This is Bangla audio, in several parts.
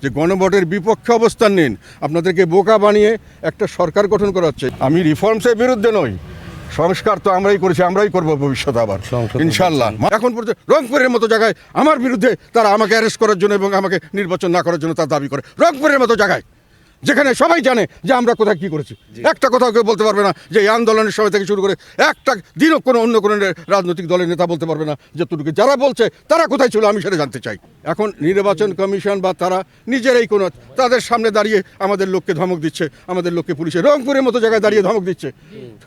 যে গণভোটের বিপক্ষে অবস্থান নিন, আপনাদেরকে বোকা বানিয়ে একটা সরকার গঠন করা হচ্ছে। আমি রিফর্মসের বিরুদ্ধে নই, সংস্কার তো আমরাই করেছি, আমরাই করবো ভবিষ্যতে আবার ইনশাল্লাহ। এখন পর্যন্ত রংপুরের মতো জায়গায় আমার বিরুদ্ধে তারা আমাকে অ্যারেস্ট করার জন্য এবং আমাকে নির্বাচন না করার জন্য তার দাবি করে, রংপুরের মতো জায়গায় যেখানে সবাই জানে যে আমরা কোথায় কী করেছি। একটা কথাও কেউ বলতে পারবে না যে এই আন্দোলনের সময় থেকে শুরু করে একটা দিনও কোনো অন্য কোনো রাজনৈতিক দলের নেতা বলতে পারবে না যতটুকু যারা বলছে তারা কোথায় ছিল আমি সেটা জানতে চাই। এখন নির্বাচন কমিশন বা তারা নিজেরাই কোনো তাদের সামনে দাঁড়িয়ে আমাদের লোককে ধমক দিচ্ছে, আমাদের লোককে পুলিশে রংপুরের মতো জায়গায় দাঁড়িয়ে ধমক দিচ্ছে।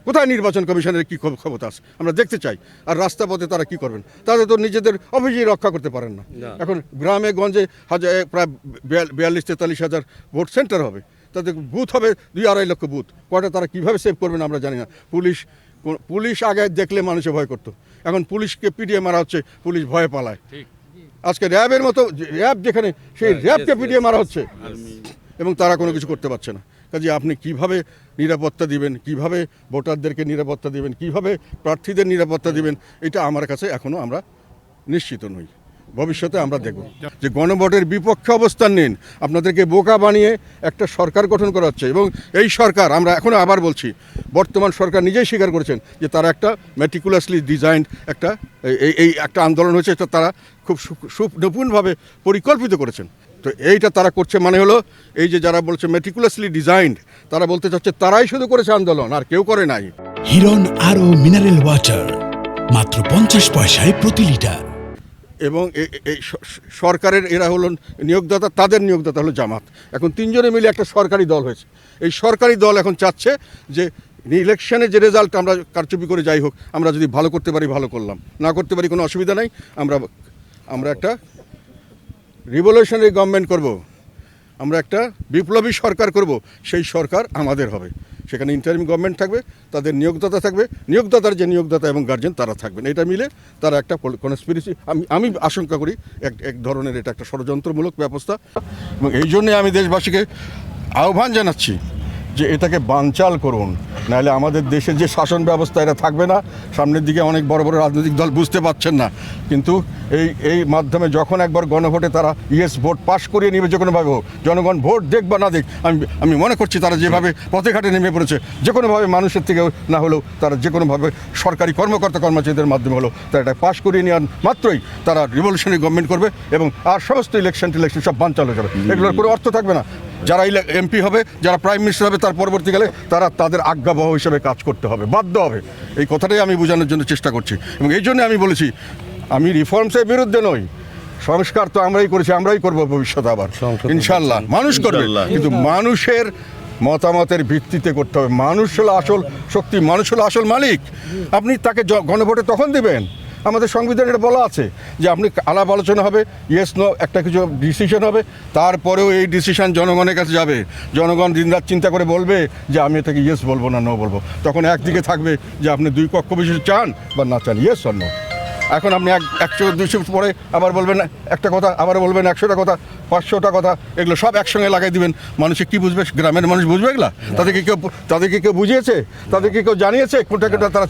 কোথায় নির্বাচন কমিশনের কী ক্ষমতা আছে আমরা দেখতে চাই। আর রাস্তা পথে তারা কি করবেন, তাদের তো নিজেদের অভিযোগ রক্ষা করতে পারেন না। এখন গ্রামে গঞ্জে প্রায় 42-43 হাজার ভোট সেন্টার হবে, তাদের বুথ হবে 2-2.5 লক্ষ বুথ। কয়টা তারা কীভাবে সেভ করবেন আমরা জানি না। পুলিশ আগে দেখলে মানুষে ভয় করতো, এখন পুলিশকে পিটিয়ে মারা হচ্ছে, পুলিশ ভয়ে পালায়। আজকে র্যাবের মতো র্যাব যেখানে, সেই র্যাবকে পিটিয়ে মারা হচ্ছে এবং তারা কোনো কিছু করতে পারছে না। কাজে আপনি কিভাবে নিরাপত্তা দিবেন, কিভাবে ভোটারদেরকে নিরাপত্তা দিবেন, কিভাবে প্রার্থীদের নিরাপত্তা দিবেন, এটা আমার কাছে এখনও আমরা নিশ্চিত নই। ভবিষ্যতে আমরা দেখব যে গণভোটের বিপক্ষে অবস্থান নিন, আপনাদেরকে বোকা বানিয়ে একটা সরকার গঠন করা হচ্ছে। এবং এই সরকার, আমরা এখনও আবার বলছি, বর্তমান সরকার নিজেই স্বীকার করেছেন যে তারা একটা মেটিকুলাসলি ডিজাইনড একটা আন্দোলন হয়েছে, এটা তারা খুব সুনিপুণভাবে পরিকল্পিত করেছেন। তো এইটা তারা করছে মানে হলো এই যে যারা বলছে মেটিকুলাসলি ডিজাইনড, তারা বলতে চাচ্ছে তারাই শুধু করেছে আন্দোলন, আর কেউ করে নাই। হিরন আরও মিনারেল ওয়াটার মাত্র 50 পয়সায় প্রতি লিটার। এবং এই সরকারের এরা হলো নিয়োগদাতা, তাদের নিয়োগদাতা হলো জামাত। এখন তিনজনে মিলে একটা সরকারি দল হয়েছে। এই সরকারি দল এখন চাচ্ছে যে ইলেকশনের যে রেজাল্ট আমরা কারচুপি করে যাই হোক, আমরা যদি ভালো করতে পারি ভালো করলাম, না করতে পারি কোনো অসুবিধা নাই, আমরা একটা রিভলিউশনারি গভর্নমেন্ট করব, আমরা একটা বিপ্লবী সরকার করব। সেই সরকার আমাদের হবে, সেখানে ইন্টারিম গভর্নমেন্ট থাকবে, তাদের নিয়োগদাতা থাকবে, নিয়োগদাতার যে নিয়োগদাতা এবং গার্জেন তারা থাকবেন। এটা মিলে তারা একটা কনস্পিরেসি, আমি আশঙ্কা করি এক ধরনের এটা একটা ষড়যন্ত্রমূলক ব্যবস্থা। এবং এই জন্যে আমি দেশবাসীকে আহ্বান জানাচ্ছি যে এটাকে বানচাল করুন, নাহলে আমাদের দেশের যে শাসন ব্যবস্থা এটা থাকবে না। সামনের দিকে অনেক বড় বড় রাজনৈতিক দল বুঝতে পারছেন না, কিন্তু এই মাধ্যমে যখন একবার গণভোটে তারা ইয়েস ভোট পাশ করিয়ে নেবে, যে কোনোভাবে হোক, জনগণ ভোট দেখ বা না দেখ, আমি মনে করছি তারা যেভাবে পথে ঘাটে নেমে পড়েছে, যে কোনোভাবে মানুষের থেকে না হলেও তারা যে কোনোভাবে সরকারি কর্মচারীদের মাধ্যমে হলেও তারা এটা পাশ করিয়ে নেওয়ার মাত্রই তারা রিভলিউশনারি গভর্নমেন্ট করবে এবং আর সমস্ত ইলেকশন সব বানচাল হয়ে যাবে। এগুলোর কোনো অর্থ থাকবে না। যারা এমপি হবে, যারা প্রাইম মিনিস্টার হবে, তার পরবর্তীকালে তাদের আজ্ঞাবহ হিসেবে কাজ করতে হবে, বাধ্য হবে। এই কথাটাই আমি বোঝানোর জন্য চেষ্টা করছি। এবং এই জন্য আমি বলেছি আমি রিফর্মসের বিরুদ্ধে নই, সংস্কার তো আমরাই করেছি, আমরাই করবো ভবিষ্যতে আবার ইনশাল্লাহ। মানুষ করবে, কিন্তু মানুষের মতামতের ভিত্তিতে করতে হবে। মানুষ হলো আসল শক্তি, মানুষ হলো আসল মালিক। আপনি তাকে গণভোটে তখন দিবেন, আমাদের সংবিধানে এটা বলা আছে যে আপনি আলাপ আলোচনা হবে, ইয়েস নো একটা কিছু ডিসিশন হবে, তারপরেও এই ডিসিশন জনগণের কাছে যাবে। জনগণ দিনরাত চিন্তা করে বলবে যে আমি এটাকে ইয়েস বলবো না নো বলবো। তখন একদিকে থাকবে যে আপনি 2 কক্ষ বিশিষ্ট চান বা না চান, ইয়েস অর নো। এখন আপনি 100-200 পরে আবার বলবেন একটা কথা, আবার বলবেন 100টা কথা, 500টা কথা, এগুলো সব একসঙ্গে লাগাই দিবেন। মানুষে কি বুঝবে? গ্রামের মানুষ বুঝবে এগুলা? তাদেরকে কেউ বুঝিয়েছে? তাদেরকে কেউ জানিয়েছে কোনটা তারা